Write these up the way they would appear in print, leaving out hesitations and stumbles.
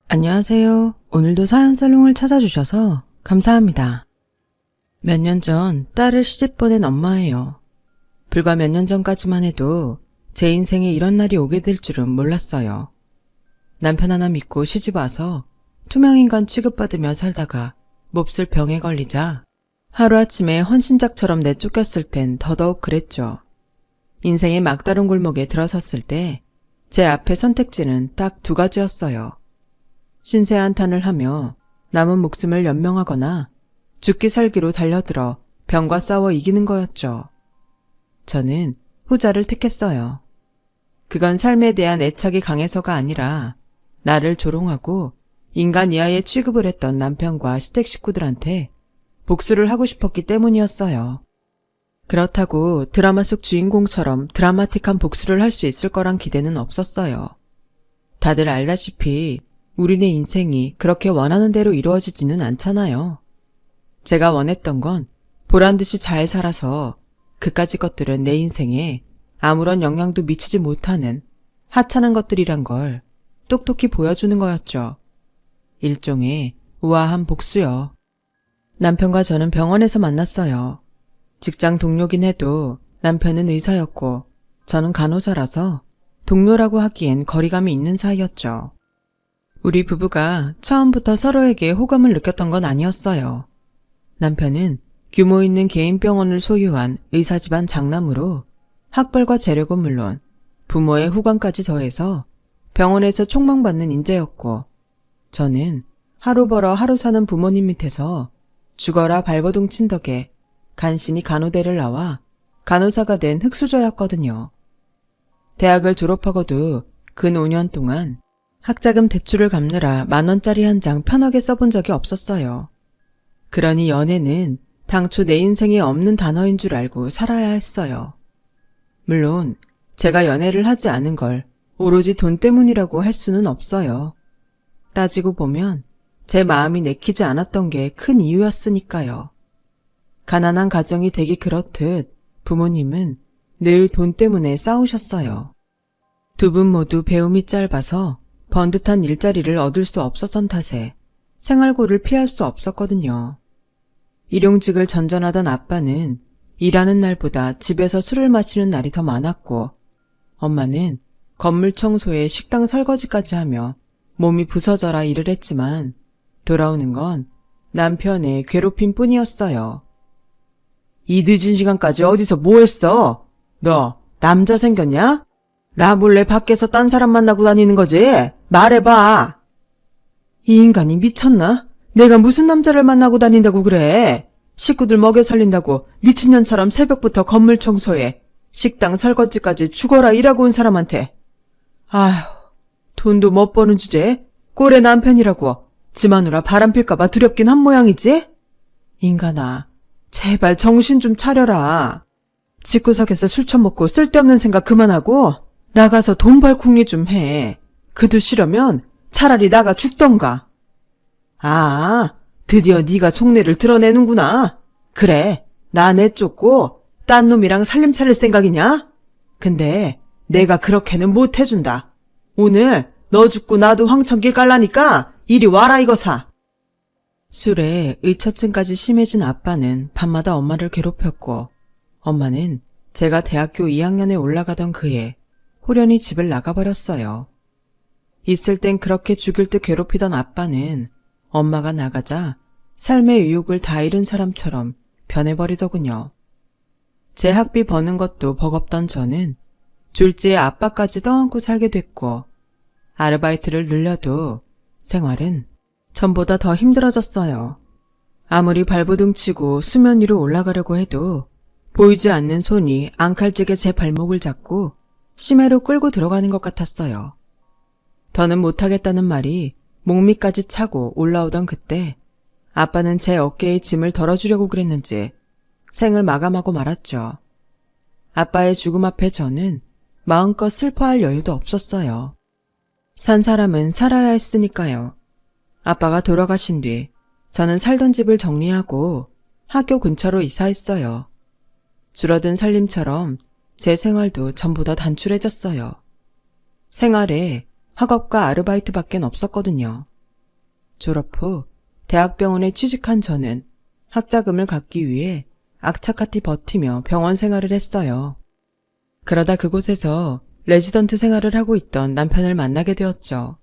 안녕하세요. 오늘도 사연살롱을 찾아주셔서 감사합니다. 몇 년 전 딸을 시집 보낸 엄마예요. 불과 몇 년 전까지만 해도 제 인생에 이런 날이 오게 될 줄은 몰랐어요. 남편 하나 믿고 시집 와서 투명인간 취급받으며 살다가 몹쓸 병에 걸리자 하루아침에 헌신작처럼 내쫓겼을 땐 더더욱 그랬죠. 인생의 막다른 골목에 들어섰을 때 제 앞에 선택지는 딱 두 가지였어요. 신세한탄을 하며 남은 목숨을 연명하거나 죽기 살기로 달려들어 병과 싸워 이기는 거였죠. 저는 후자를 택했어요. 그건 삶에 대한 애착이 강해서가 아니라 나를 조롱하고 인간 이하에 취급을 했던 남편과 시댁 식구들한테 복수를 하고 싶었기 때문이었어요. 그렇다고 드라마 속 주인공처럼 드라마틱한 복수를 할 수 있을 거란 기대는 없었어요. 다들 알다시피 우리네 인생이 그렇게 원하는 대로 이루어지지는 않잖아요. 제가 원했던 건 보란듯이 잘 살아서 그까짓 것들은 내 인생에 아무런 영향도 미치지 못하는 하찮은 것들이란 걸 똑똑히 보여주는 거였죠. 일종의 우아한 복수요. 남편과 저는 병원에서 만났어요. 직장 동료긴 해도 남편은 의사였고 저는 간호사라서 동료라고 하기엔 거리감이 있는 사이였죠. 우리 부부가 처음부터 서로에게 호감을 느꼈던 건 아니었어요. 남편은 규모 있는 개인 병원을 소유한 의사 집안 장남으로 학벌과 재력은 물론 부모의 후광까지 더해서 병원에서 촉망받는 인재였고, 저는 하루 벌어 하루 사는 부모님 밑에서 죽어라 발버둥 친 덕에 간신히 간호대를 나와 간호사가 된 흙수저였거든요. 대학을 졸업하고도 근 5년 동안 학자금 대출을 갚느라 10,000원짜리 한 장 편하게 써본 적이 없었어요. 그러니 연애는 당초 내 인생에 없는 단어인 줄 알고 살아야 했어요. 물론 제가 연애를 하지 않은 걸 오로지 돈 때문이라고 할 수는 없어요. 따지고 보면 제 마음이 내키지 않았던 게 큰 이유였으니까요. 가난한 가정이 되기 그렇듯 부모님은 늘 돈 때문에 싸우셨어요. 두 분 모두 배움이 짧아서 번듯한 일자리를 얻을 수 없었던 탓에 생활고를 피할 수 없었거든요. 일용직을 전전하던 아빠는 일하는 날보다 집에서 술을 마시는 날이 더 많았고, 엄마는 건물 청소에 식당 설거지까지 하며 몸이 부서져라 일을 했지만 돌아오는 건 남편의 괴롭힘 뿐이었어요. 이 늦은 시간까지 어디서 뭐 했어? 너 남자 생겼냐? 나 몰래 밖에서 딴 사람 만나고 다니는 거지? 말해봐. 이 인간이 미쳤나? 내가 무슨 남자를 만나고 다닌다고 그래? 식구들 먹여 살린다고 미친년처럼 새벽부터 건물 청소해 식당 설거지까지 죽어라 일하고 온 사람한테. 아휴, 돈도 못 버는 주제에 꼴의 남편이라고 지 마누라 바람필까봐 두렵긴 한 모양이지? 인간아, 제발 정신 좀 차려라. 집구석에서 술 처먹고 쓸데없는 생각 그만하고 나가서 돈 벌 궁리 좀 해. 그도 싫으면 차라리 나가 죽던가. 아, 드디어 네가 속내를 드러내는구나. 그래, 나 내쫓고 딴 놈이랑 살림 차릴 생각이냐? 근데 내가 그렇게는 못 해준다. 오늘 너 죽고 나도 황천길 깔라니까 이리 와라 이거사. 술에 의처증까지 심해진 아빠는 밤마다 엄마를 괴롭혔고, 엄마는 제가 대학교 2학년에 올라가던 그해 호련히 집을 나가버렸어요. 있을 땐 그렇게 죽일 듯 괴롭히던 아빠는 엄마가 나가자 삶의 의욕을 다 잃은 사람처럼 변해버리더군요. 제 학비 버는 것도 버겁던 저는 졸지에 아빠까지 떠안고 살게 됐고, 아르바이트를 늘려도 생활은 전보다 더 힘들어졌어요. 아무리 발버둥 치고 수면 위로 올라가려고 해도 보이지 않는 손이 앙칼지게 제 발목을 잡고 심해로 끌고 들어가는 것 같았어요. 더는 못하겠다는 말이 목밑까지 차고 올라오던 그때 아빠는 제 어깨에 짐을 덜어주려고 그랬는지 생을 마감하고 말았죠. 아빠의 죽음 앞에 저는 마음껏 슬퍼할 여유도 없었어요. 산 사람은 살아야 했으니까요. 아빠가 돌아가신 뒤 저는 살던 집을 정리하고 학교 근처로 이사했어요. 줄어든 살림처럼 제 생활도 전보다 단출해졌어요. 생활에 학업과 아르바이트밖엔 없었거든요. 졸업 후 대학병원에 취직한 저는 학자금을 갚기 위해 악착같이 버티며 병원 생활을 했어요. 그러다 그곳에서 레지던트 생활을 하고 있던 남편을 만나게 되었죠.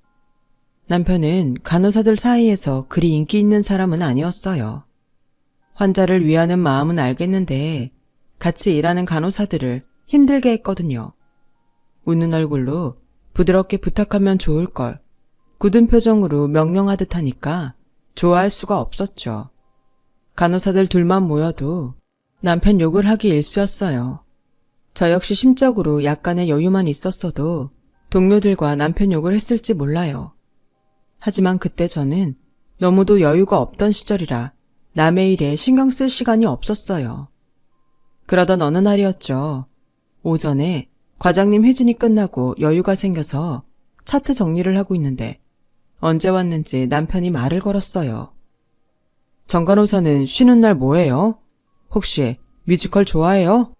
남편은 간호사들 사이에서 그리 인기 있는 사람은 아니었어요. 환자를 위하는 마음은 알겠는데 같이 일하는 간호사들을 힘들게 했거든요. 웃는 얼굴로 부드럽게 부탁하면 좋을 걸 굳은 표정으로 명령하듯 하니까 좋아할 수가 없었죠. 간호사들 둘만 모여도 남편 욕을 하기 일쑤였어요. 저 역시 심적으로 약간의 여유만 있었어도 동료들과 남편 욕을 했을지 몰라요. 하지만 그때 저는 너무도 여유가 없던 시절이라 남의 일에 신경 쓸 시간이 없었어요. 그러던 어느 날이었죠. 오전에 과장님 회진이 끝나고 여유가 생겨서 차트 정리를 하고 있는데 언제 왔는지 남편이 말을 걸었어요. 정 간호사는 쉬는 날 뭐해요? 혹시 뮤지컬 좋아해요?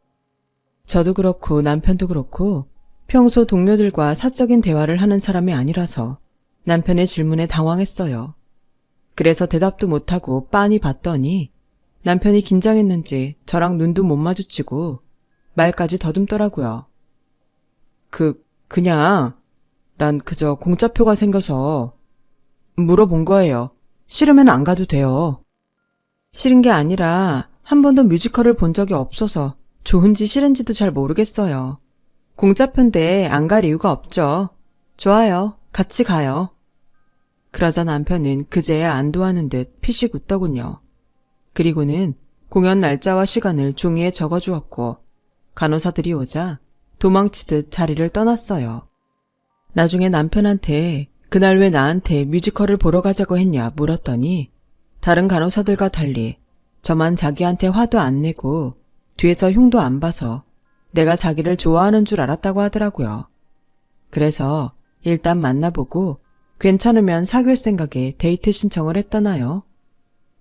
저도 그렇고 남편도 그렇고 평소 동료들과 사적인 대화를 하는 사람이 아니라서 남편의 질문에 당황했어요. 그래서 대답도 못하고 빤히 봤더니 남편이 긴장했는지 저랑 눈도 못 마주치고 말까지 더듬더라고요. 그냥 난 그저 공짜표가 생겨서 물어본 거예요. 싫으면 안 가도 돼요. 싫은 게 아니라 한 번도 뮤지컬을 본 적이 없어서 좋은지 싫은지도 잘 모르겠어요. 공짜표인데 안 갈 이유가 없죠. 좋아요. 같이 가요. 그러자 남편은 그제야 안도하는 듯 피식 웃더군요. 그리고는 공연 날짜와 시간을 종이에 적어주었고 간호사들이 오자 도망치듯 자리를 떠났어요. 나중에 남편한테 그날 왜 나한테 뮤지컬을 보러 가자고 했냐 물었더니 다른 간호사들과 달리 저만 자기한테 화도 안 내고 뒤에서 흉도 안 봐서 내가 자기를 좋아하는 줄 알았다고 하더라고요. 그래서 일단 만나보고 괜찮으면 사귈 생각에 데이트 신청을 했다나요.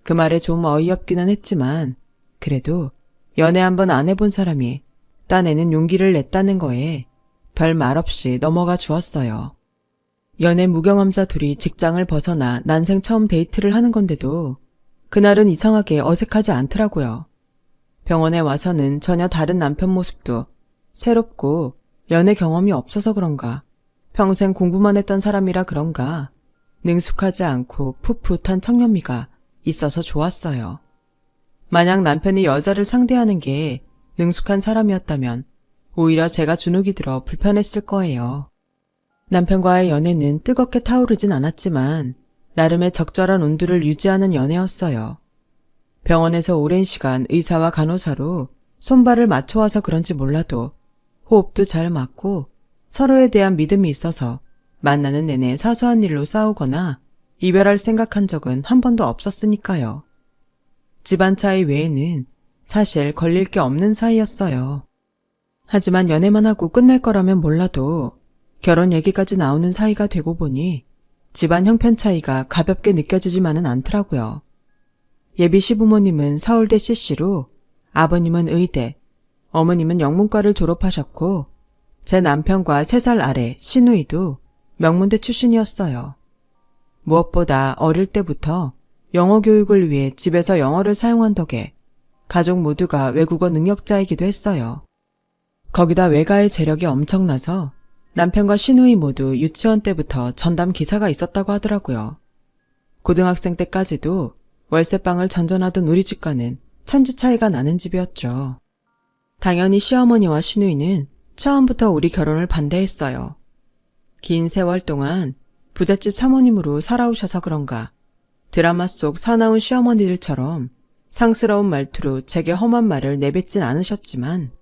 그 말에 좀 어이없기는 했지만 그래도 연애 한번 안 해본 사람이 딴에는 용기를 냈다는 거에 별 말 없이 넘어가 주었어요. 연애 무경험자 둘이 직장을 벗어나 난생 처음 데이트를 하는 건데도 그날은 이상하게 어색하지 않더라고요. 병원에 와서는 전혀 다른 남편 모습도 새롭고 연애 경험이 없어서 그런가 평생 공부만 했던 사람이라 그런가 능숙하지 않고 풋풋한 청년미가 있어서 좋았어요. 만약 남편이 여자를 상대하는 게 능숙한 사람이었다면 오히려 제가 주눅이 들어 불편했을 거예요. 남편과의 연애는 뜨겁게 타오르진 않았지만 나름의 적절한 온도를 유지하는 연애였어요. 병원에서 오랜 시간 의사와 간호사로 손발을 맞춰와서 그런지 몰라도 호흡도 잘 맞고 서로에 대한 믿음이 있어서 만나는 내내 사소한 일로 싸우거나 이별할 생각한 적은 한 번도 없었으니까요. 집안 차이 외에는 사실 걸릴 게 없는 사이였어요. 하지만 연애만 하고 끝날 거라면 몰라도 결혼 얘기까지 나오는 사이가 되고 보니 집안 형편 차이가 가볍게 느껴지지만은 않더라고요. 예비 시부모님은 서울대 CC로, 아버님은 의대, 어머님은 영문과를 졸업하셨고 제 남편과 3살 아래 시누이도 명문대 출신이었어요. 무엇보다 어릴 때부터 영어 교육을 위해 집에서 영어를 사용한 덕에 가족 모두가 외국어 능력자이기도 했어요. 거기다 외가의 재력이 엄청나서 남편과 시누이 모두 유치원 때부터 전담 기사가 있었다고 하더라고요. 고등학생 때까지도 월세방을 전전하던 우리 집과는 천지 차이가 나는 집이었죠. 당연히 시어머니와 시누이는 처음부터 우리 결혼을 반대했어요. 긴 세월 동안 부잣집 사모님으로 살아오셔서 그런가 드라마 속 사나운 시어머니들처럼 상스러운 말투로 제게 험한 말을 내뱉진 않으셨지만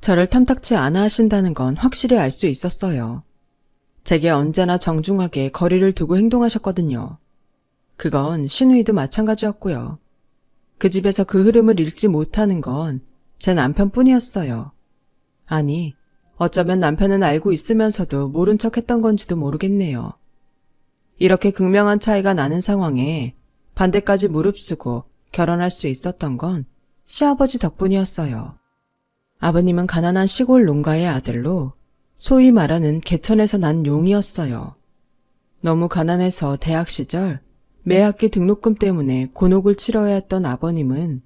저를 탐탁치 않아 하신다는 건 확실히 알 수 있었어요. 제게 언제나 정중하게 거리를 두고 행동하셨거든요. 그건 시누이도 마찬가지였고요. 그 집에서 그 흐름을 읽지 못하는 건 제 남편뿐이었어요. 아니, 어쩌면 남편은 알고 있으면서도 모른 척 했던 건지도 모르겠네요. 이렇게 극명한 차이가 나는 상황에 반대까지 무릅쓰고 결혼할 수 있었던 건 시아버지 덕분이었어요. 아버님은 가난한 시골 농가의 아들로 소위 말하는 개천에서 난 용이었어요. 너무 가난해서 대학 시절 매학기 등록금 때문에 곤혹을 치러야 했던 아버님은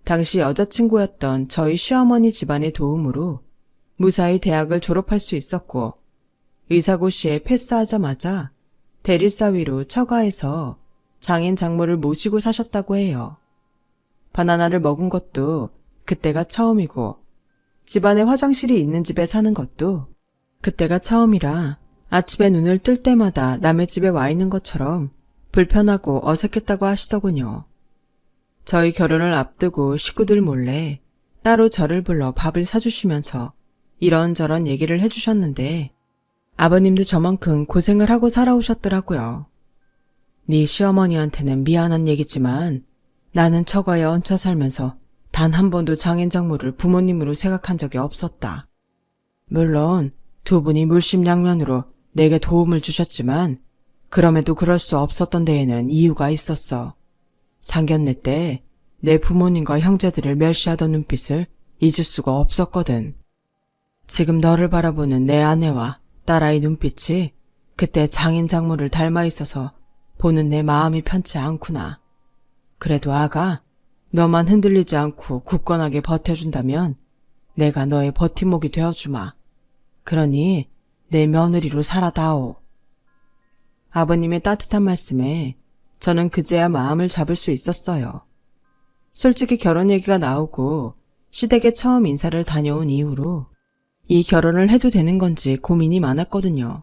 당시 여자친구였던 저희 시어머니 집안의 도움으로 무사히 대학을 졸업할 수 있었고, 의사고시에 패스하자마자 대릴사 위로 처가해서 장인 장모를 모시고 사셨다고 해요. 바나나를 먹은 것도 그때가 처음이고, 집안에 화장실이 있는 집에 사는 것도 그때가 처음이라 아침에 눈을 뜰 때마다 남의 집에 와 있는 것처럼 불편하고 어색했다고 하시더군요. 저희 결혼을 앞두고 식구들 몰래 따로 저를 불러 밥을 사주시면서 이런저런 얘기를 해주셨는데, 아버님도 저만큼 고생을 하고 살아오셨더라고요. 네 시어머니한테는 미안한 얘기지만 나는 처가에 얹혀 살면서 단 한 번도 장인장모를 부모님으로 생각한 적이 없었다. 물론 두 분이 물심양면으로 내게 도움을 주셨지만 그럼에도 그럴 수 없었던 데에는 이유가 있었어. 상견례 때 내 부모님과 형제들을 멸시하던 눈빛을 잊을 수가 없었거든. 지금 너를 바라보는 내 아내와 딸아이 눈빛이 그때 장인장모를 닮아 있어서 보는 내 마음이 편치 않구나. 그래도 아가, 너만 흔들리지 않고 굳건하게 버텨준다면 내가 너의 버팀목이 되어주마. 그러니 내 며느리로 살아다오. 아버님의 따뜻한 말씀에 저는 그제야 마음을 잡을 수 있었어요. 솔직히 결혼 얘기가 나오고 시댁에 처음 인사를 다녀온 이후로 이 결혼을 해도 되는 건지 고민이 많았거든요.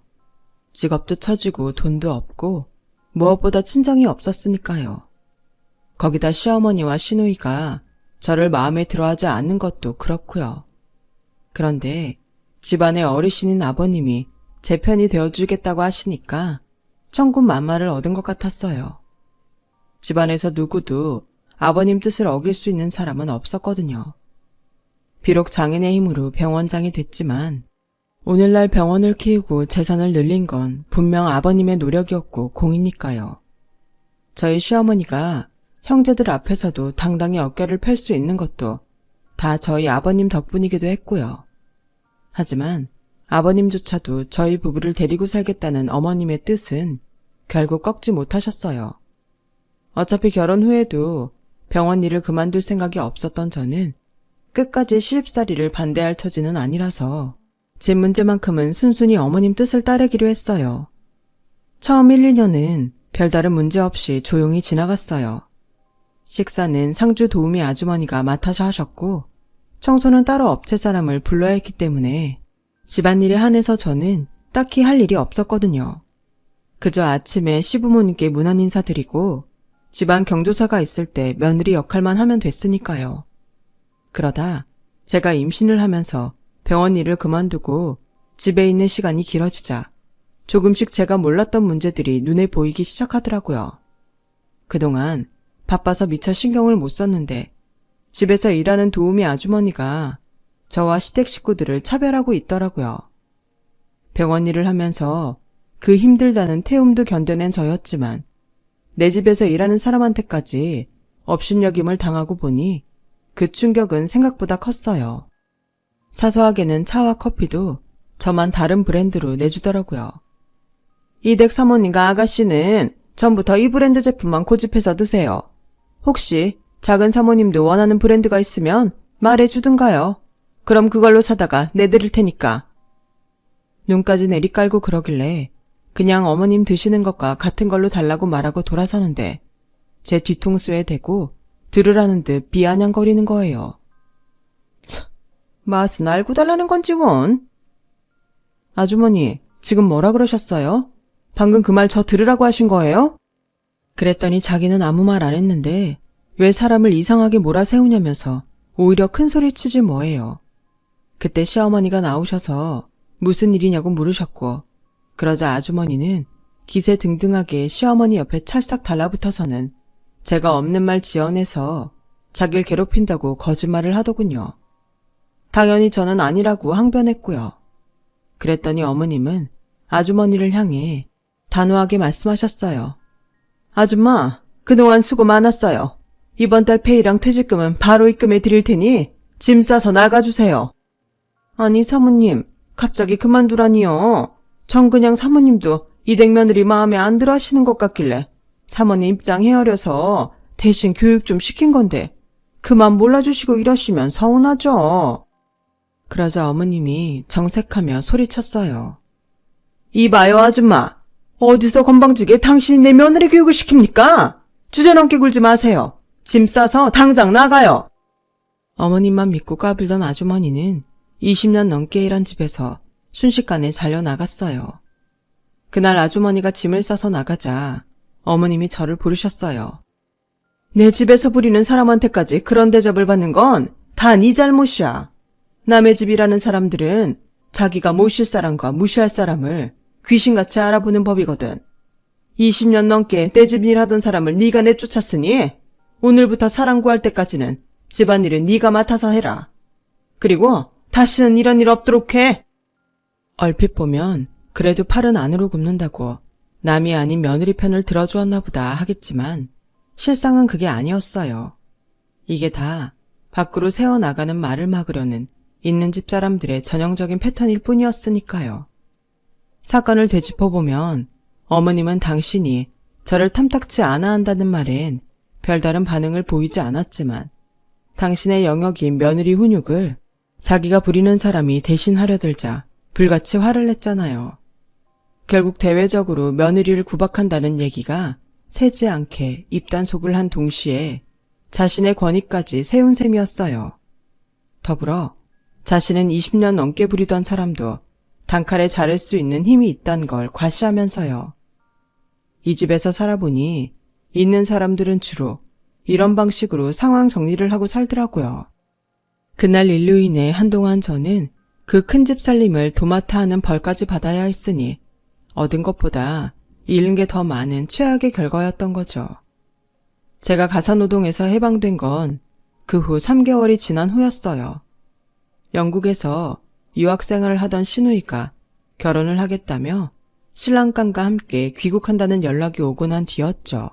직업도 처지고 돈도 없고 무엇보다 친정이 없었으니까요. 거기다 시어머니와 시누이가 저를 마음에 들어하지 않는 것도 그렇고요. 그런데 집안의 어르신인 아버님이 제 편이 되어주겠다고 하시니까 천군만마를 얻은 것 같았어요. 집안에서 누구도 아버님 뜻을 어길 수 있는 사람은 없었거든요. 비록 장인의 힘으로 병원장이 됐지만 오늘날 병원을 키우고 재산을 늘린 건 분명 아버님의 노력이었고 공이니까요. 저희 시어머니가 형제들 앞에서도 당당히 어깨를 펼 수 있는 것도 다 저희 아버님 덕분이기도 했고요. 하지만 아버님조차도 저희 부부를 데리고 살겠다는 어머님의 뜻은 결국 꺾지 못하셨어요. 어차피 결혼 후에도 병원 일을 그만둘 생각이 없었던 저는 끝까지 시집살이를 반대할 처지는 아니라서 집 문제만큼은 순순히 어머님 뜻을 따르기로 했어요. 처음 1, 2년은 별다른 문제 없이 조용히 지나갔어요. 식사는 상주 도우미 아주머니가 맡아서 하셨고 청소는 따로 업체 사람을 불러야 했기 때문에 집안일에 한해서 저는 딱히 할 일이 없었거든요. 그저 아침에 시부모님께 문안 인사드리고 집안 경조사가 있을 때 며느리 역할만 하면 됐으니까요. 그러다 제가 임신을 하면서 병원 일을 그만두고 집에 있는 시간이 길어지자 조금씩 제가 몰랐던 문제들이 눈에 보이기 시작하더라고요. 그동안 바빠서 미처 신경을 못 썼는데 집에서 일하는 도우미 아주머니가 저와 시댁 식구들을 차별하고 있더라고요. 병원 일을 하면서 그 힘들다는 태움도 견뎌낸 저였지만 내 집에서 일하는 사람한테까지 업신여김을 당하고 보니 그 충격은 생각보다 컸어요. 사소하게는 차와 커피도 저만 다른 브랜드로 내주더라고요. 이댁 사모님과 아가씨는 전부터 이 브랜드 제품만 고집해서 드세요. 혹시 작은 사모님도 원하는 브랜드가 있으면 말해주든가요. 그럼 그걸로 사다가 내드릴 테니까. 눈까지 내리깔고 그러길래 그냥 어머님 드시는 것과 같은 걸로 달라고 말하고 돌아서는데 제 뒤통수에 대고 들으라는 듯 비아냥거리는 거예요. 참, 맛은 알고 달라는 건지 원. 아주머니, 지금 뭐라 그러셨어요? 방금 그 말 저 들으라고 하신 거예요? 그랬더니 자기는 아무 말 안 했는데 왜 사람을 이상하게 몰아세우냐면서 오히려 큰 소리 치지 뭐예요. 그때 시어머니가 나오셔서 무슨 일이냐고 물으셨고 그러자 아주머니는 기세등등하게 시어머니 옆에 찰싹 달라붙어서는 제가 없는 말 지어내서 자기를 괴롭힌다고 거짓말을 하더군요. 당연히 저는 아니라고 항변했고요. 그랬더니 어머님은 아주머니를 향해 단호하게 말씀하셨어요. 아줌마, 그동안 수고 많았어요. 이번 달 페이랑 퇴직금은 바로 입금해 드릴 테니 짐 싸서 나가주세요. 아니 사모님, 갑자기 그만두라니요. 전 그냥 사모님도 이댁 며느리 마음에 안 들어 하시는 것 같길래 사모님 입장 헤아려서 대신 교육 좀 시킨 건데 그만 몰라주시고 이러시면 서운하죠. 그러자 어머님이 정색하며 소리쳤어요. 이봐요 아줌마. 어디서 건방지게 당신이 내 며느리 교육을 시킵니까? 주제넘게 굴지 마세요. 짐 싸서 당장 나가요. 어머님만 믿고 까불던 아주머니는 20년 넘게 일한 집에서 순식간에 잘려나갔어요. 그날 아주머니가 짐을 싸서 나가자 어머님이 저를 부르셨어요. 내 집에서 부리는 사람한테까지 그런 대접을 받는 건 다 네 잘못이야. 남의 집이라는 사람들은 자기가 모실 사람과 무시할 사람을 귀신같이 알아보는 법이거든. 20년 넘게 내 집 일하던 사람을 네가 내쫓았으니 오늘부터 사람 구할 때까지는 집안일은 네가 맡아서 해라. 그리고 다시는 이런 일 없도록 해. 얼핏 보면 그래도 팔은 안으로 굽는다고 남이 아닌 며느리 편을 들어주었나 보다 하겠지만 실상은 그게 아니었어요. 이게 다 밖으로 새어나가는 말을 막으려는 있는 집 사람들의 전형적인 패턴일 뿐이었으니까요. 사건을 되짚어보면 어머님은 당신이 저를 탐탁치 않아 한다는 말엔 별다른 반응을 보이지 않았지만 당신의 영역인 며느리 훈육을 자기가 부리는 사람이 대신 하려 들자 불같이 화를 냈잖아요. 결국 대외적으로 며느리를 구박한다는 얘기가 세지 않게 입단속을 한 동시에 자신의 권위까지 세운 셈이었어요. 더불어 자신은 20년 넘게 부리던 사람도 단칼에 자를 수 있는 힘이 있단 걸 과시하면서요. 이 집에서 살아보니 있는 사람들은 주로 이런 방식으로 상황 정리를 하고 살더라고요. 그날 일로 인해 한동안 저는 그 큰 집 살림을 도맡아 하는 벌까지 받아야 했으니 얻은 것보다 잃은 게 더 많은 최악의 결과였던 거죠. 제가 가사노동에서 해방된 건 그 후 3개월이 지난 후였어요. 영국에서 유학생활을 하던 시누이가 결혼을 하겠다며 신랑감과 함께 귀국한다는 연락이 오고 난 뒤였죠.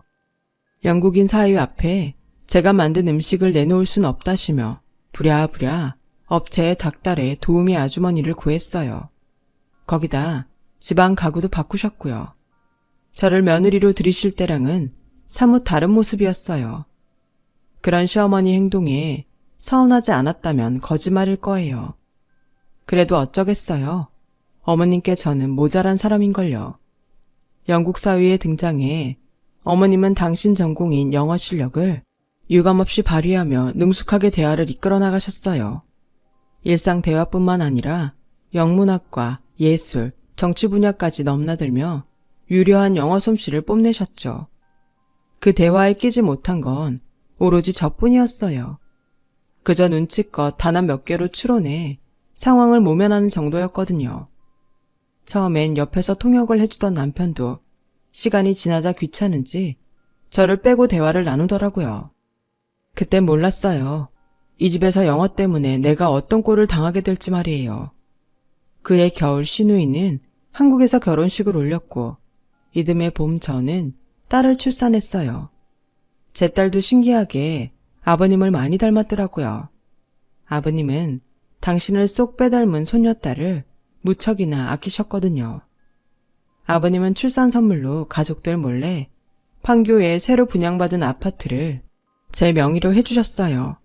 영국인 사위 앞에 제가 만든 음식을 내놓을 순 없다시며 부랴부랴 업체에 닥달해 도우미 아주머니를 구했어요. 거기다 집안 가구도 바꾸셨고요. 저를 며느리로 들이실 때랑은 사뭇 다른 모습이었어요. 그런 시어머니 행동에 서운하지 않았다면 거짓말일 거예요. 그래도 어쩌겠어요. 어머님께 저는 모자란 사람인걸요. 영국 사위의 등장에 어머님은 당신 전공인 영어 실력을 유감없이 발휘하며 능숙하게 대화를 이끌어 나가셨어요. 일상 대화뿐만 아니라 영문학과 예술, 정치 분야까지 넘나들며 유려한 영어 솜씨를 뽐내셨죠. 그 대화에 끼지 못한 건 오로지 저뿐이었어요. 그저 눈치껏 단어 몇 개로 추론해 상황을 모면하는 정도였거든요. 처음엔 옆에서 통역을 해주던 남편도 시간이 지나자 귀찮은지 저를 빼고 대화를 나누더라고요. 그땐 몰랐어요. 이 집에서 영어 때문에 내가 어떤 꼴을 당하게 될지 말이에요. 그해 겨울 시누이는 한국에서 결혼식을 올렸고 이듬해 봄 저는 딸을 출산했어요. 제 딸도 신기하게 아버님을 많이 닮았더라고요. 아버님은 당신을 쏙 빼닮은 손녀딸을 무척이나 아끼셨거든요. 아버님은 출산 선물로 가족들 몰래 판교에 새로 분양받은 아파트를 제 명의로 해주셨어요.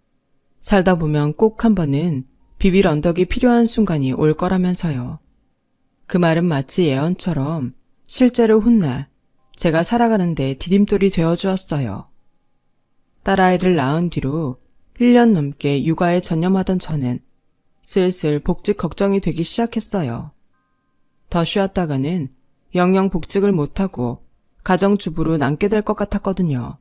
살다 보면 꼭 한 번은 비빌 언덕이 필요한 순간이 올 거라면서요. 그 말은 마치 예언처럼 실제로 훗날 제가 살아가는데 디딤돌이 되어주었어요. 딸아이를 낳은 뒤로 1년 넘게 육아에 전념하던 저는 슬슬 복직 걱정이 되기 시작했어요. 더 쉬었다가는 영영 복직을 못하고 가정주부로 남게 될 것 같았거든요.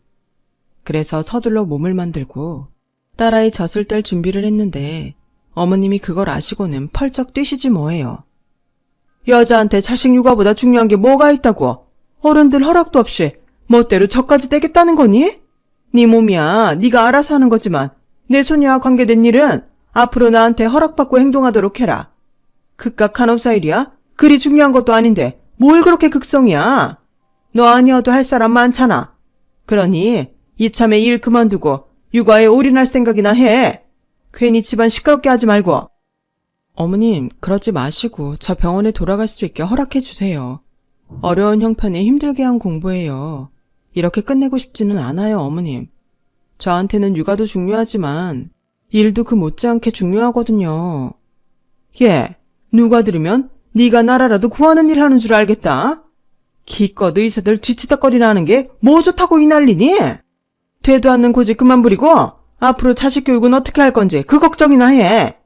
그래서 서둘러 몸을 만들고 딸아이 젖을 뗄 준비를 했는데 어머님이 그걸 아시고는 펄쩍 뛰시지 뭐예요. 여자한테 자식 육아보다 중요한 게 뭐가 있다고? 어른들 허락도 없이 멋대로 젖까지 떼겠다는 거니? 네 몸이야 네가 알아서 하는 거지만 내 손녀와 관계된 일은 앞으로 나한테 허락받고 행동하도록 해라. 그깟 간호사 일이야? 그리 중요한 것도 아닌데 뭘 그렇게 극성이야? 너 아니어도 할 사람 많잖아. 그러니 이참에 일 그만두고 육아에 올인할 생각이나 해. 괜히 집안 시끄럽게 하지 말고. 어머님, 그러지 마시고 저 병원에 돌아갈 수 있게 허락해 주세요. 어려운 형편에 힘들게 한 공부예요. 이렇게 끝내고 싶지는 않아요, 어머님. 저한테는 육아도 중요하지만 일도 그 못지않게 중요하거든요. 예, 누가 들으면 네가 나라라도 구하는 일 하는 줄 알겠다. 기껏 의사들 뒤치다거리나 하는 게 뭐 좋다고 이 난리니? 되도 않는 고집 그만 부리고 앞으로 자식 교육은 어떻게 할 건지 그 걱정이나 해.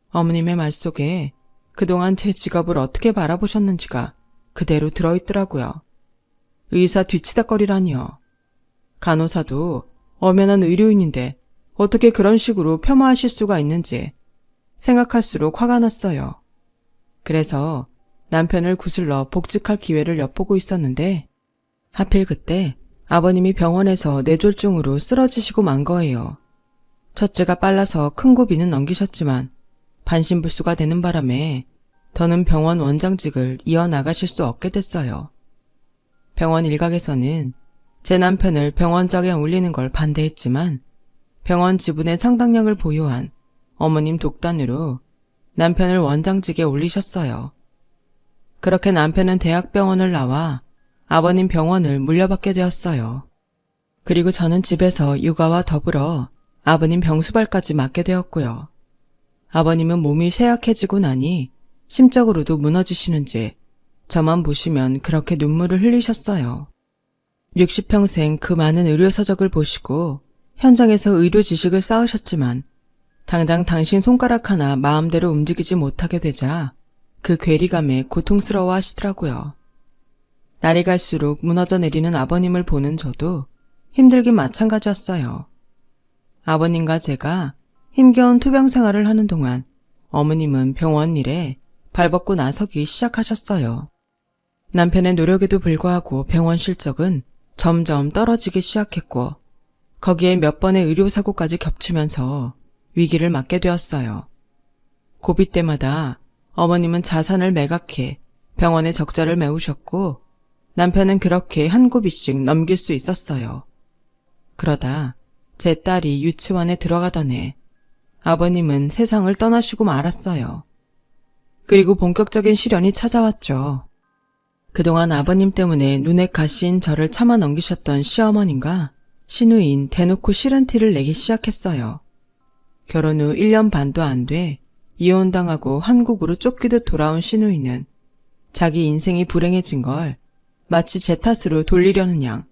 어머님의 말 속에 그동안 제 직업을 어떻게 바라보셨는지가 그대로 들어있더라고요. 의사 뒤치다거리라니요. 간호사도 엄연한 의료인인데 어떻게 그런 식으로 폄하하실 수가 있는지 생각할수록 화가 났어요. 그래서 남편을 구슬러 복직할 기회를 엿보고 있었는데 하필 그때 아버님이 병원에서 뇌졸중으로 쓰러지시고 만 거예요. 첫째가 빨라서 큰 고비는 넘기셨지만 반신불수가 되는 바람에 더는 병원 원장직을 이어나가실 수 없게 됐어요. 병원 일각에서는 제 남편을 병원장에 올리는 걸 반대했지만 병원 지분의 상당량을 보유한 어머님 독단으로 남편을 원장직에 올리셨어요. 그렇게 남편은 대학병원을 나와 아버님 병원을 물려받게 되었어요. 그리고 저는 집에서 육아와 더불어 아버님 병수발까지 맡게 되었고요. 아버님은 몸이 쇠약해지고 나니 심적으로도 무너지시는지 저만 보시면 그렇게 눈물을 흘리셨어요. 60평생 그 많은 의료서적을 보시고 현장에서 의료 지식을 쌓으셨지만 당장 당신 손가락 하나 마음대로 움직이지 못하게 되자 그 괴리감에 고통스러워 하시더라고요. 날이 갈수록 무너져 내리는 아버님을 보는 저도 힘들긴 마찬가지였어요. 아버님과 제가 힘겨운 투병 생활을 하는 동안 어머님은 병원 일에 발벗고 나서기 시작하셨어요. 남편의 노력에도 불구하고 병원 실적은 점점 떨어지기 시작했고 거기에 몇 번의 의료사고까지 겹치면서 위기를 맞게 되었어요. 고비 때마다 어머님은 자산을 매각해 병원에 적자를 메우셨고 남편은 그렇게 한 고비씩 넘길 수 있었어요. 그러다 제 딸이 유치원에 들어가던 해 아버님은 세상을 떠나시고 말았어요. 그리고 본격적인 시련이 찾아왔죠. 그동안 아버님 때문에 눈에 가시인 저를 참아 넘기셨던 시어머님과 시누이인 대놓고 싫은 티를 내기 시작했어요. 결혼 후 1년 반도 안 돼 이혼당하고 한국으로 쫓기듯 돌아온 시누이는 자기 인생이 불행해진 걸 마치 제 탓으로 돌리려는 양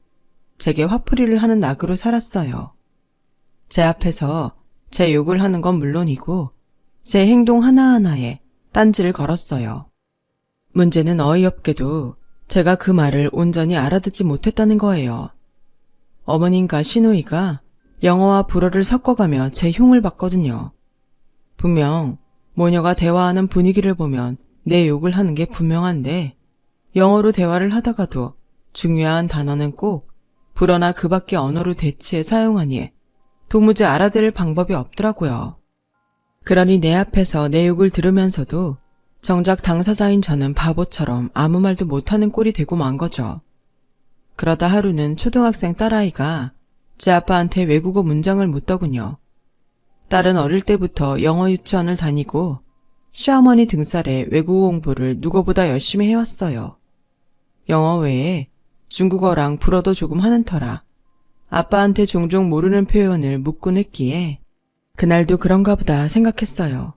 제게 화풀이를 하는 낙으로 살았어요. 제 앞에서 제 욕을 하는 건 물론이고 제 행동 하나하나에 딴지를 걸었어요. 문제는 어이없게도 제가 그 말을 온전히 알아듣지 못했다는 거예요. 어머님과 시누이가 영어와 불어를 섞어가며 제 흉을 봤거든요. 분명 모녀가 대화하는 분위기를 보면 내 욕을 하는 게 분명한데 영어로 대화를 하다가도 중요한 단어는 꼭 불어나 그 밖의 언어로 대치해 사용하니 도무지 알아들을 방법이 없더라고요. 그러니 내 앞에서 내 욕을 들으면서도 정작 당사자인 저는 바보처럼 아무 말도 못하는 꼴이 되고 만 거죠. 그러다 하루는 초등학생 딸아이가 제 아빠한테 외국어 문장을 묻더군요. 딸은 어릴 때부터 영어 유치원을 다니고 시어머니 등살에 외국어 공부를 누구보다 열심히 해왔어요. 영어 외에 중국어랑 불어도 조금 하는 터라 아빠한테 종종 모르는 표현을 묻곤 했기에 그날도 그런가 보다 생각했어요.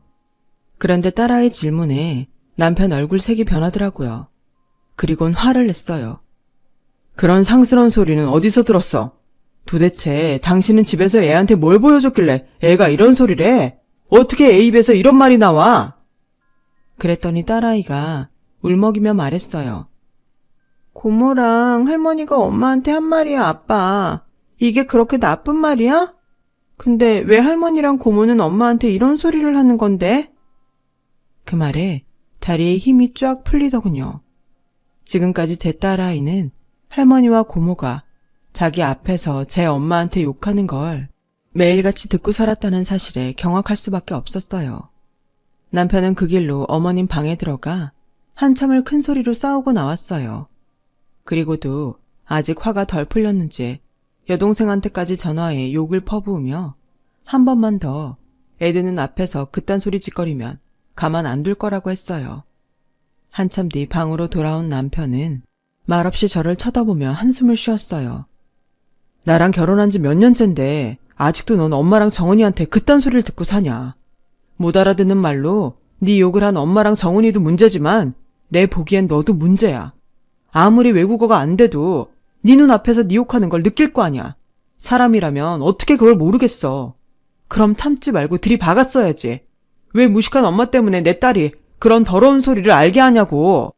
그런데 딸아이 질문에 남편 얼굴 색이 변하더라고요. 그리곤 화를 냈어요. 그런 상스러운 소리는 어디서 들었어? 도대체 당신은 집에서 애한테 뭘 보여줬길래 애가 이런 소리를 해? 어떻게 애 입에서 이런 말이 나와? 그랬더니 딸아이가 울먹이며 말했어요. 고모랑 할머니가 엄마한테 한 말이야, 아빠. 이게 그렇게 나쁜 말이야? 근데 왜 할머니랑 고모는 엄마한테 이런 소리를 하는 건데? 그 말에 다리에 힘이 쫙 풀리더군요. 지금까지 제 딸아이는 할머니와 고모가 자기 앞에서 제 엄마한테 욕하는 걸 매일같이 듣고 살았다는 사실에 경악할 수밖에 없었어요. 남편은 그 길로 어머님 방에 들어가 한참을 큰 소리로 싸우고 나왔어요. 그리고도 아직 화가 덜 풀렸는지 여동생한테까지 전화해 욕을 퍼부으며 한 번만 더 애드는 앞에서 그딴 소리 짓거리면 가만 안 둘 거라고 했어요. 한참 뒤 방으로 돌아온 남편은 말없이 저를 쳐다보며 한숨을 쉬었어요. 나랑 결혼한 지 몇 년째인데 아직도 넌 엄마랑 정은이한테 그딴 소리를 듣고 사냐. 못 알아듣는 말로 네 욕을 한 엄마랑 정은이도 문제지만 내 보기엔 너도 문제야. 아무리 외국어가 안 돼도 네 눈앞에서 네 욕하는 걸 느낄 거 아니야. 사람이라면 어떻게 그걸 모르겠어. 그럼 참지 말고 들이박았어야지. 왜 무식한 엄마 때문에 내 딸이 그런 더러운 소리를 알게 하냐고.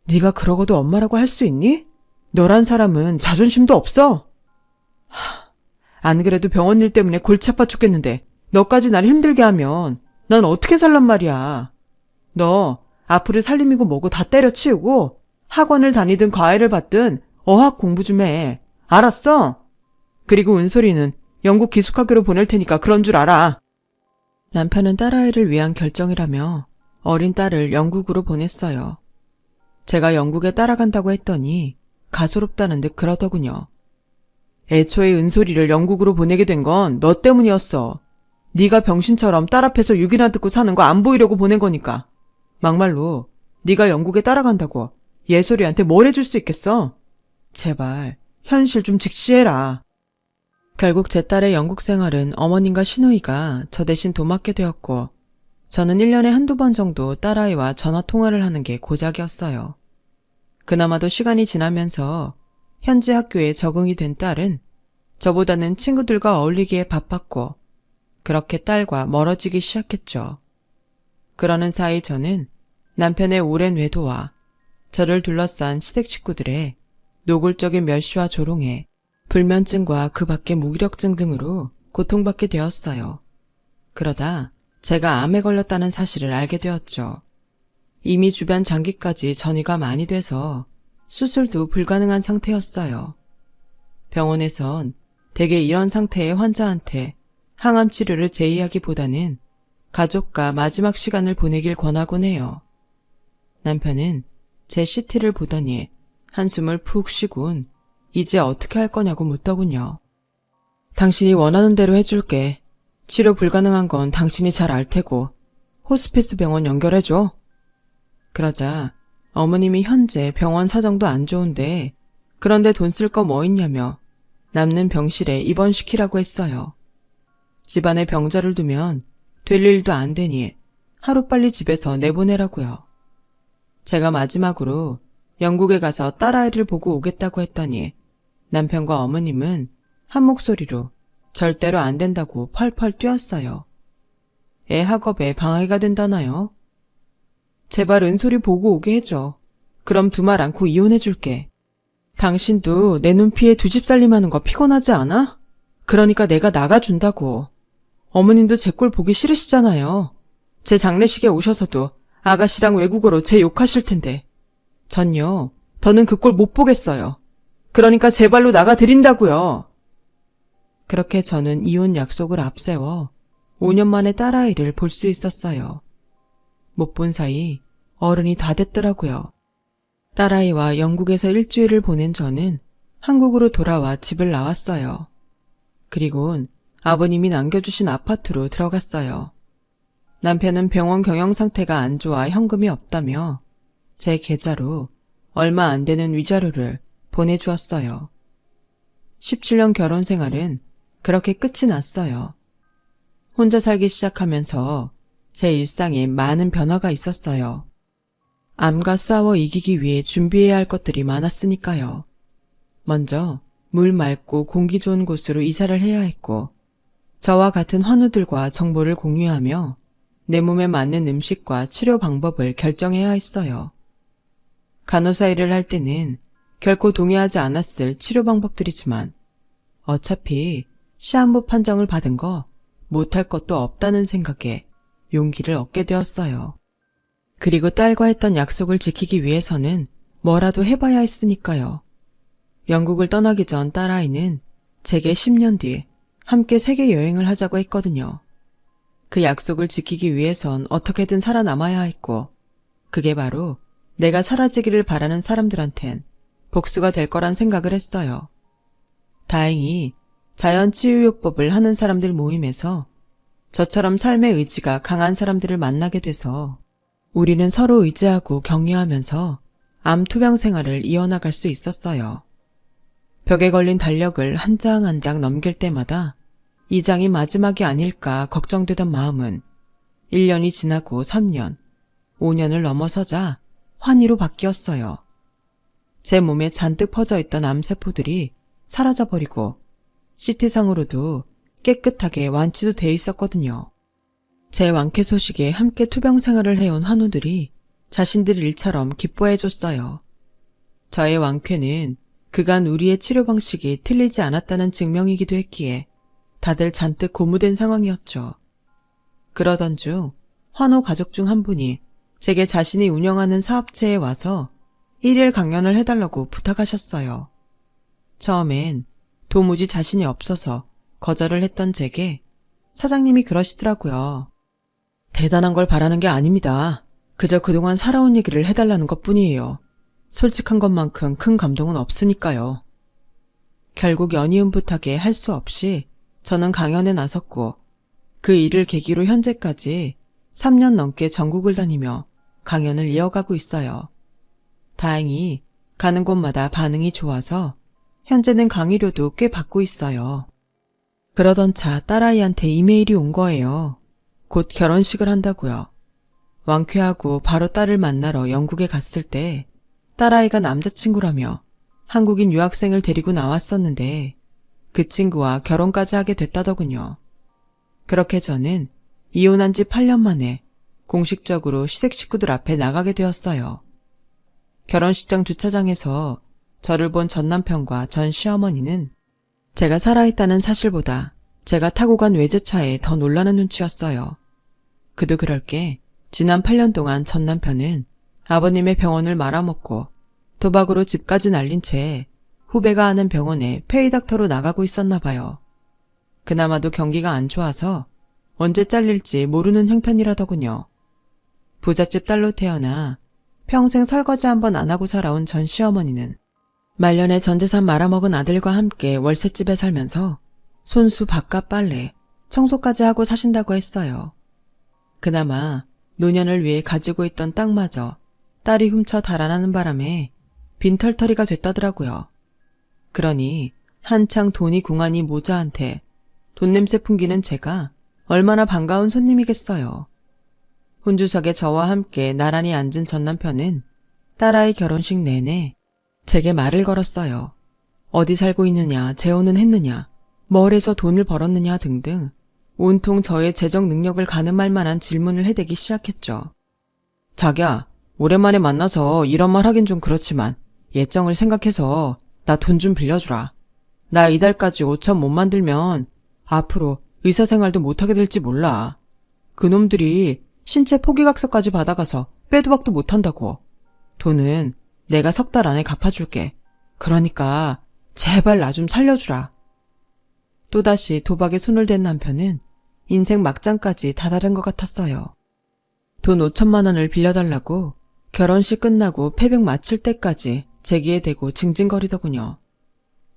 네가 그러고도 엄마라고 할 수 있니? 너란 사람은 자존심도 없어. 안 그래도 병원 일 때문에 골치 아파 죽겠는데 너까지 날 힘들게 하면 난 어떻게 살란 말이야. 너 앞으로 살림이고 뭐고 다 때려치우고 학원을 다니든 과외를 받든 어학 공부 좀 해. 알았어? 그리고 은솔이는 영국 기숙학교로 보낼 테니까 그런 줄 알아. 남편은 딸아이를 위한 결정이라며 어린 딸을 영국으로 보냈어요. 제가 영국에 따라간다고 했더니 가소롭다는 듯 그러더군요. 애초에 은솔이를 영국으로 보내게 된 건 너 때문이었어. 네가 병신처럼 딸 앞에서 욕이나 듣고 사는 거 안 보이려고 보낸 거니까. 막말로 네가 영국에 따라간다고 예솔이한테 뭘 해줄 수 있겠어? 제발 현실 좀 직시해라. 결국 제 딸의 영국 생활은 어머님과 시누이가 저 대신 도맡게 되었고 저는 1년에 한두 번 정도 딸아이와 전화 통화를 하는 게 고작이었어요. 그나마도 시간이 지나면서 현지 학교에 적응이 된 딸은 저보다는 친구들과 어울리기에 바빴고 그렇게 딸과 멀어지기 시작했죠. 그러는 사이 저는 남편의 오랜 외도와 저를 둘러싼 시댁 식구들의 노골적인 멸시와 조롱에 불면증과 그 밖의 무기력증 등으로 고통받게 되었어요. 그러다 제가 암에 걸렸다는 사실을 알게 되었죠. 이미 주변 장기까지 전이가 많이 돼서 수술도 불가능한 상태였어요. 병원에선 대개 이런 상태의 환자한테 항암 치료를 제의하기보다는 가족과 마지막 시간을 보내길 권하곤 해요. 남편은 제 CT를 보더니 한숨을 푹 쉬곤 이제 어떻게 할 거냐고 묻더군요. 당신이 원하는 대로 해줄게. 치료 불가능한 건 당신이 잘 알 테고 호스피스 병원 연결해줘. 그러자 어머님이 현재 병원 사정도 안 좋은데 그런데 돈 쓸 거 뭐 있냐며 남는 병실에 입원시키라고 했어요. 집안에 병자를 두면 될 일도 안 되니 하루빨리 집에서 내보내라고요. 제가 마지막으로 영국에 가서 딸아이를 보고 오겠다고 했더니 남편과 어머님은 한 목소리로 절대로 안 된다고 펄펄 뛰었어요. 애 학업에 방해가 된다나요? 제발 은솔이 보고 오게 해줘. 그럼 두말 않고 이혼해줄게. 당신도 내 눈피에 두 집 살림하는 거 피곤하지 않아? 그러니까 내가 나가준다고. 어머님도 제 꼴 보기 싫으시잖아요. 제 장례식에 오셔서도 아가씨랑 외국어로 제 욕하실 텐데. 전요, 더는 그 꼴 못 보겠어요. 그러니까 제발로 나가드린다고요. 그렇게 저는 이혼 약속을 앞세워 5년 만에 딸아이를 볼 수 있었어요. 못 본 사이 어른이 다 됐더라고요. 딸아이와 영국에서 일주일을 보낸 저는 한국으로 돌아와 집을 나왔어요. 그리곤 아버님이 남겨주신 아파트로 들어갔어요. 남편은 병원 경영 상태가 안 좋아 현금이 없다며 제 계좌로 얼마 안 되는 위자료를 보내주었어요. 17년 결혼 생활은 그렇게 끝이 났어요. 혼자 살기 시작하면서 제 일상에 많은 변화가 있었어요. 암과 싸워 이기기 위해 준비해야 할 것들이 많았으니까요. 먼저 물 맑고 공기 좋은 곳으로 이사를 해야 했고 저와 같은 환우들과 정보를 공유하며 내 몸에 맞는 음식과 치료 방법을 결정해야 했어요. 간호사 일을 할 때는 결코 동의하지 않았을 치료 방법들이지만 어차피 시한부 판정을 받은 거 못할 것도 없다는 생각에 용기를 얻게 되었어요. 그리고 딸과 했던 약속을 지키기 위해서는 뭐라도 해봐야 했으니까요. 영국을 떠나기 전 딸아이는 제게 10년 뒤 함께 세계 여행을 하자고 했거든요. 그 약속을 지키기 위해선 어떻게든 살아남아야 했고 그게 바로 내가 사라지기를 바라는 사람들한텐 복수가 될 거란 생각을 했어요. 다행히 자연치유요법을 하는 사람들 모임에서 저처럼 삶의 의지가 강한 사람들을 만나게 돼서 우리는 서로 의지하고 격려하면서 암 투병 생활을 이어나갈 수 있었어요. 벽에 걸린 달력을 한 장 한 장 넘길 때마다 이 장이 마지막이 아닐까 걱정되던 마음은 1년이 지나고 3년, 5년을 넘어서자 환희로 바뀌었어요. 제 몸에 잔뜩 퍼져 있던 암세포들이 사라져버리고 CT상으로도 깨끗하게 완치도 돼 있었거든요. 제 완쾌 소식에 함께 투병 생활을 해온 환우들이 자신들 일처럼 기뻐해줬어요. 저의 완쾌는 그간 우리의 치료 방식이 틀리지 않았다는 증명이기도 했기에 다들 잔뜩 고무된 상황이었죠. 그러던 중 환우 가족 중 한 분이 제게 자신이 운영하는 사업체에 와서 1일 강연을 해달라고 부탁하셨어요. 처음엔 도무지 자신이 없어서 거절을 했던 제게 사장님이 그러시더라고요. 대단한 걸 바라는 게 아닙니다. 그저 그동안 살아온 얘기를 해달라는 것뿐이에요. 솔직한 것만큼 큰 감동은 없으니까요. 결국 연이은 부탁에 할 수 없이 저는 강연에 나섰고 그 일을 계기로 현재까지 3년 넘게 전국을 다니며 강연을 이어가고 있어요. 다행히 가는 곳마다 반응이 좋아서 현재는 강의료도 꽤 받고 있어요. 그러던 차 딸아이한테 이메일이 온 거예요. 곧 결혼식을 한다고요. 완쾌하고 바로 딸을 만나러 영국에 갔을 때 딸아이가 남자친구라며 한국인 유학생을 데리고 나왔었는데 그 친구와 결혼까지 하게 됐다더군요. 그렇게 저는 이혼한 지 8년 만에 공식적으로 시댁 식구들 앞에 나가게 되었어요. 결혼식장 주차장에서 저를 본 전남편과 전 시어머니는 제가 살아있다는 사실보다 제가 타고 간 외제차에 더 놀라는 눈치였어요. 그도 그럴 게 지난 8년 동안 전남편은 아버님의 병원을 말아먹고 도박으로 집까지 날린 채 후배가 하는 병원에 페이닥터로 나가고 있었나 봐요. 그나마도 경기가 안 좋아서 언제 잘릴지 모르는 형편이라더군요. 부잣집 딸로 태어나 평생 설거지 한번 안 하고 살아온 전 시어머니는 말년에 전 재산 말아먹은 아들과 함께 월세집에 살면서 손수 바깥 빨래, 청소까지 하고 사신다고 했어요. 그나마 노년을 위해 가지고 있던 땅마저 딸이 훔쳐 달아나는 바람에 빈털터리가 됐다더라고요. 그러니 한창 돈이 궁하니 모자한테 돈 냄새 풍기는 제가 얼마나 반가운 손님이겠어요. 혼주석에 저와 함께 나란히 앉은 전남편은 딸아이 결혼식 내내 제게 말을 걸었어요. 어디 살고 있느냐, 재혼은 했느냐, 뭘 해서 돈을 벌었느냐 등등 온통 저의 재정 능력을 가늠할 만한 질문을 해대기 시작했죠. 자기야, 오랜만에 만나서 이런 말 하긴 좀 그렇지만 예정을 생각해서 나 돈 좀 빌려주라. 나 이달까지 5천 못 만들면 앞으로 의사생활도 못하게 될지 몰라. 그놈들이 신체 포기각서까지 받아가서 빼도 박도 못한다고. 돈은 내가 3달 안에 갚아줄게. 그러니까 제발 나 좀 살려주라. 또다시 도박에 손을 댄 남편은 인생 막장까지 다다른 것 같았어요. 돈 5천만 원을 빌려달라고 결혼식 끝나고 패백 마칠 때까지 제기에 대고 징징거리더군요.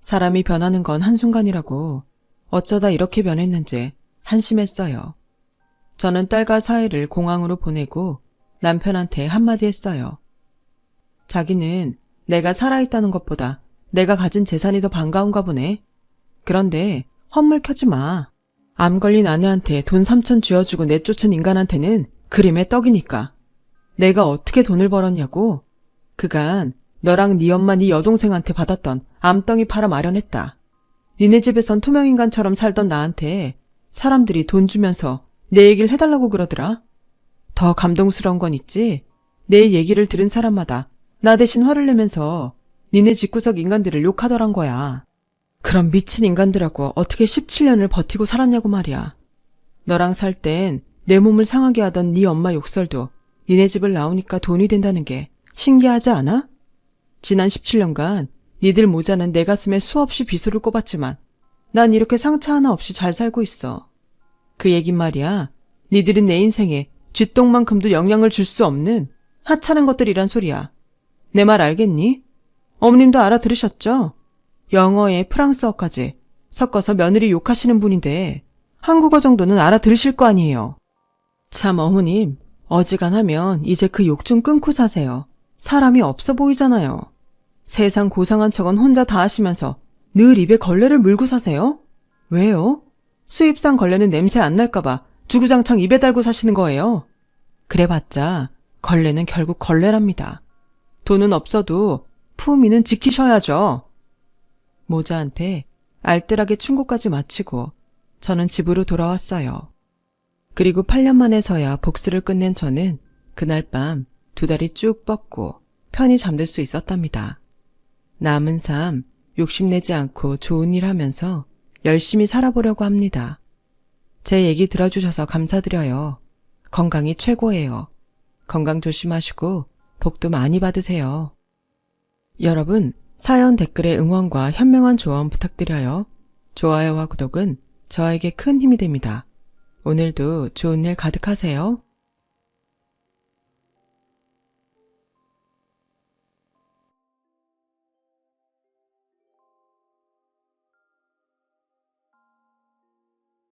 사람이 변하는 건 한순간이라고 어쩌다 이렇게 변했는지 한심했어요. 저는 딸과 사이를 공항으로 보내고 남편한테 한마디 했어요. 자기는 내가 살아있다는 것보다 내가 가진 재산이 더 반가운가 보네. 그런데 헛물 켜지 마. 암 걸린 아내한테 돈 3천 쥐어주고 내쫓은 인간한테는 그림의 떡이니까. 내가 어떻게 돈을 벌었냐고? 그간 너랑 네 엄마 네 여동생한테 받았던 암덩이 팔아 마련했다. 니네 집에선 투명인간처럼 살던 나한테 사람들이 돈 주면서 내 얘기를 해달라고 그러더라. 더 감동스러운 건 있지? 내 얘기를 들은 사람마다 나 대신 화를 내면서 니네 집구석 인간들을 욕하더란 거야. 그럼 미친 인간들하고 어떻게 17년을 버티고 살았냐고 말이야. 너랑 살 땐 내 몸을 상하게 하던 네 엄마 욕설도 니네 집을 나오니까 돈이 된다는 게 신기하지 않아? 지난 17년간 니들 모자는 내 가슴에 수없이 비수를 꼽았지만 난 이렇게 상처 하나 없이 잘 살고 있어. 그 얘긴 말이야. 니들은 내 인생에 쥐똥만큼도 영향을 줄 수 없는 하찮은 것들이란 소리야. 내 말 알겠니? 어머님도 알아들으셨죠? 영어에 프랑스어까지 섞어서 며느리 욕하시는 분인데 한국어 정도는 알아들으실 거 아니에요. 참 어머님, 어지간하면 이제 그 욕 좀 끊고 사세요. 사람이 없어 보이잖아요. 세상 고상한 척은 혼자 다 하시면서 늘 입에 걸레를 물고 사세요? 왜요? 수입산 걸레는 냄새 안 날까봐 주구장창 입에 달고 사시는 거예요. 그래봤자 걸레는 결국 걸레랍니다. 돈은 없어도 품위는 지키셔야죠. 모자한테 알뜰하게 충고까지 마치고 저는 집으로 돌아왔어요. 그리고 8년 만에서야 복수를 끝낸 저는 그날 밤 2다리 쭉 뻗고 편히 잠들 수 있었답니다. 남은 삶 욕심내지 않고 좋은 일 하면서 열심히 살아보려고 합니다. 제 얘기 들어주셔서 감사드려요. 건강이 최고예요. 건강 조심하시고 복도 많이 받으세요. 여러분, 사연 댓글에 응원과 현명한 조언 부탁드려요. 좋아요와 구독은 저에게 큰 힘이 됩니다. 오늘도 좋은 일 가득하세요.